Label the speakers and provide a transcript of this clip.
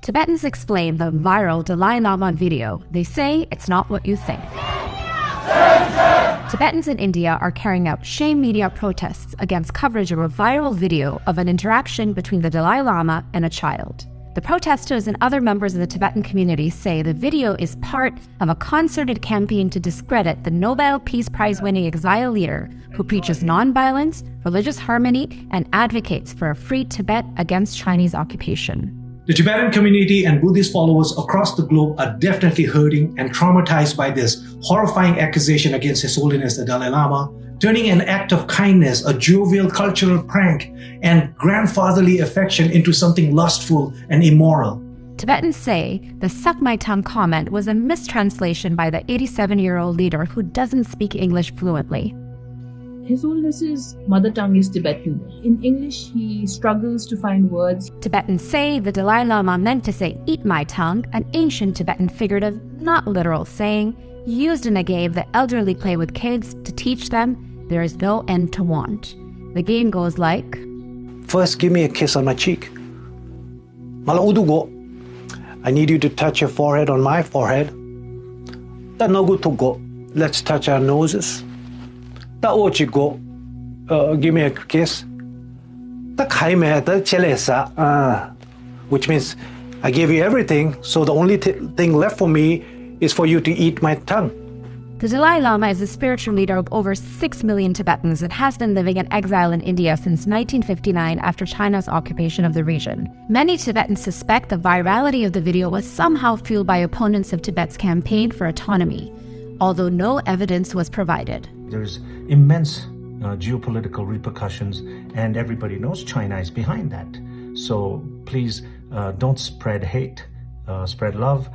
Speaker 1: Tibetans explain the viral Dalai Lama video. They say it's not what you think. Tibetans in India are carrying out shame media protests against coverage of a viral video of an interaction between the Dalai Lama and a child. The protesters and other members of the Tibetan community say the video is part of a concerted campaign to discredit the Nobel Peace Prize-winning exile leader who preaches nonviolence, religious harmony, and advocates for a free Tibet against Chinese occupation.
Speaker 2: The Tibetan community and Buddhist followers across the globe are definitely hurting and traumatized by this horrifying accusation against His Holiness the Dalai Lama, turning an act of kindness, a jovial cultural prank, and grandfatherly affection into something lustful and immoral.
Speaker 1: Tibetans say the "suck my tongue" comment was a mistranslation by the 87-year-old leader who doesn't speak English fluently.
Speaker 3: His Holiness's mother tongue is Tibetan. In English, he struggles to find words.
Speaker 1: Tibetans say the Dalai Lama meant to say "eat my tongue," an ancient Tibetan figurative, not literal saying, used in a game that elderly play with kids to teach them there is no end to want. The game goes like,
Speaker 4: first give me a kiss on my cheek. I need you to touch your forehead on my forehead. Let's touch our noses. Give me a kiss. Which means I gave you everything, so the only thing left for me is for you to eat my tongue.
Speaker 1: The Dalai Lama is the spiritual leader of over 6 million Tibetans and has been living in exile in India since 1959 after China's occupation of the region. Many Tibetans suspect the virality of the video was somehow fueled by opponents of Tibet's campaign for autonomy, although no evidence was provided.
Speaker 5: There's immense geopolitical repercussions, and everybody knows China is behind that. So please don't spread hate, spread love.